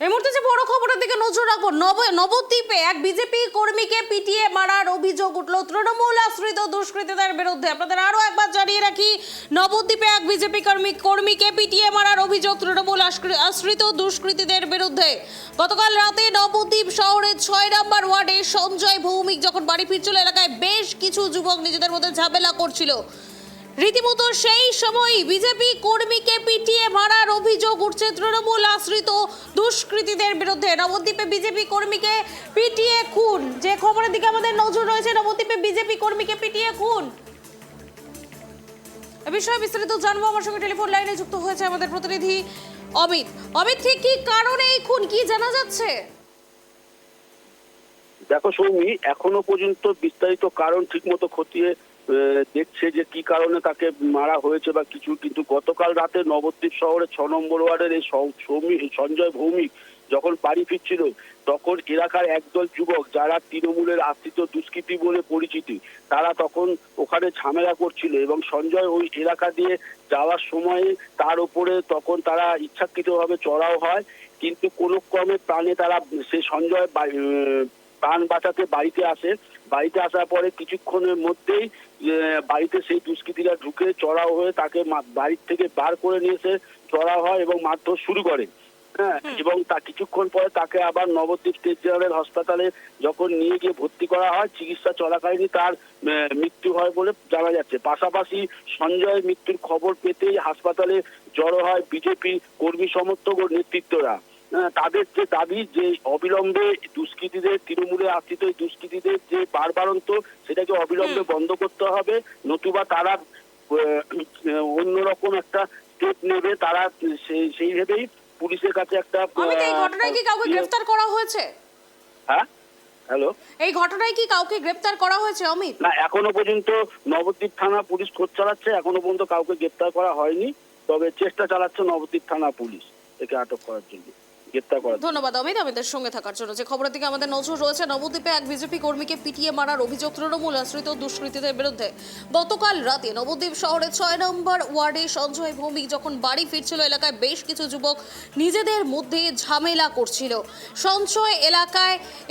এই মুহূর্তে যে বড় খবরের দিকে নজর রাখবো, নবদ্বীপে এক বিজেপি কর্মীকে পিটিয়ে মারার অভিযোগ উঠল তৃণমূল আশ্রিত দুষ্কৃতীদের বিরুদ্ধে। আপনাদের আরো একবার জানিয়ে রাখি, নবদ্বীপে এক বিজেপি কর্মীকে পিটিয়ে মারার অভিযোগ তৃণমূল আশ্রিত দুষ্কৃতীদের বিরুদ্ধে। গতকাল রাতে নবদ্বীপ শহরের ৬ নম্বর ওয়ার্ডে সঞ্জয় ভৌমিক যখন বাড়ি ফিরছিল, এলাকায় বেশ কিছু যুবক নিজেদের মধ্যে ঝামেলা করছিল। রীতিমতো সেই সময় বিজেপি কর্মীকে পিটিয়ে মারার অভিযোগ উঠছে তৃণমূল আশ্রিত দুষ্কৃতীদের বিরুদ্ধে। নবদ্বীপে বিজেপি কর্মীকে পিটিয়ে খুন, যে খবরের দিকে আমাদের নজর রয়েছে, নবদ্বীপে বিজেপি কর্মীকে পিটিয়ে খুন। এ বিষয়ে বিস্তারিত জানবো। আমার সঙ্গে টেলিফোন লাইনে যুক্ত হয়েছে আমাদের প্রতিনিধি অমিত। অমিত, ঠিক কি কারণে এই খুন, কি জানা যাচ্ছে? দেখো সৌমি, এখনো পর্যন্ত বিস্তারিত কারণ ঠিকমতো খতিয়ে দেখছে যে কি কারণে তাকে মারা হয়েছে বা কিছু, কিন্তু গতকাল রাতে নবদ্বীপ শহরের ৬ নম্বর ওয়ার্ডের এই সঞ্জয় ভৌমিক যখন বাড়ি ফিরছিল, তখন এলাকার একদল যুবক যারা তৃণমূলের আশ্রিত দুষ্কৃতী বলে পরিচিতি, তারা তখন ওখানে ঝামেলা করছিল এবং সঞ্জয় ওই এলাকা দিয়ে যাওয়ার সময়ে তার উপরে তখন তারা ইচ্ছাকৃতভাবে চড়াও হয়, কিন্তু কোনো ক্রমে প্রাণে তারা সেই সঞ্জয় প্রাণ বাঁচাতে বাড়িতে আসে। বাড়িতে আসার পরে কিছুক্ষণের মধ্যেই বাড়িতে সেই দুষ্কৃতীরা ঢুকে চড়াও হয়ে তাকে বাড়ির থেকে বার করে নিয়ে এসে চড়াও হয় এবং মারধর শুরু করে। হ্যাঁ, এবং তা কিছুক্ষণ পরে তাকে আবার নবদ্বীপ স্টেট জেনারেল হাসপাতালে যখন নিয়ে গিয়ে ভর্তি করা হয়, চিকিৎসা চলাকালীনই তার মৃত্যু হয় বলে জানা যাচ্ছে। পাশাপাশি সঞ্জয়ের মৃত্যুর খবর পেতেই হাসপাতালে জড়ো হয় বিজেপি কর্মী সমর্থক ও নেতৃত্বরা। তাদের যে দাবি যে অবিলম্বে দুষ্কৃতীদের, তৃণমূলে আশ্রিত দুষ্কৃতীদের যে বারবারন্ত, সেটাকে অবিলম্বে বন্ধ করতে হবে, নতুবা তারা অন্যরকম একটা স্টেপ নেবে। তারা সেই ভেবেই পুলিশের কাছে একটা এই ঘটনায় কি কাউকে গ্রেফতার করা হয়েছে? হ্যাঁ, হ্যালো, এই ঘটনায় কি কাউকে গ্রেফতার করা হয়েছে অমিত? না, এখনো পর্যন্ত নবদ্বীপ থানা পুলিশ খোঁজ চালাচ্ছে, এখনো পর্যন্ত কাউকে গ্রেফতার করা হয়নি, তবে চেষ্টা চালাচ্ছে নবদ্বীপ থানা পুলিশ একে আটক করার জন্য। ধন্যবাদ অমিত, আমাদের সঙ্গে থাকার জন্য। যে খবরের দিকে আমাদের নজর রয়েছে, নবদ্বীপে এক বিজেপি কর্মীকে পিটিয়ে মারার অভিযোগ তৃণমূল আশ্রিত দুষ্কৃতীদের বিরুদ্ধে। গতকাল রাতে নবদ্বীপ শহরের ৬ নম্বর ওয়ার্ডে সঞ্জয় ভৌমিক যখন বাড়ি ফিরছিল, এলাকায় বেশ কিছু যুবক নিজেদের মধ্যে ঝামেলা করছিল। সঞ্জয়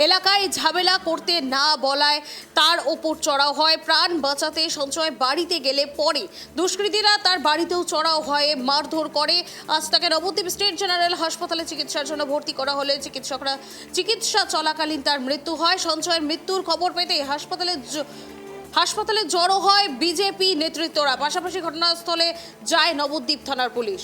এলাকায় ঝামেলা করতে না বলায় তার ওপর চড়াও হয়। প্রাণ বাঁচাতে সঞ্জয় বাড়িতে গেলে পরে দুষ্কৃতীরা তার বাড়িতেও চড়াও হয়, মারধর করে। আজ তাকে নবদ্বীপ স্টেট জেনারেল হাসপাতালে চিকিৎসার জন্য ভর্তি করা হলে চিকিৎসা চলাকালীন তার মৃত্যু হয়। সঞ্জয়ের মৃত্যুর খবর পেতে হাসপাতালে জড়ো হয় বিজেপি নেতৃত্বরা। পাশাপাশি ঘটনাস্থলে যায় নবদ্বীপ থানার পুলিশ।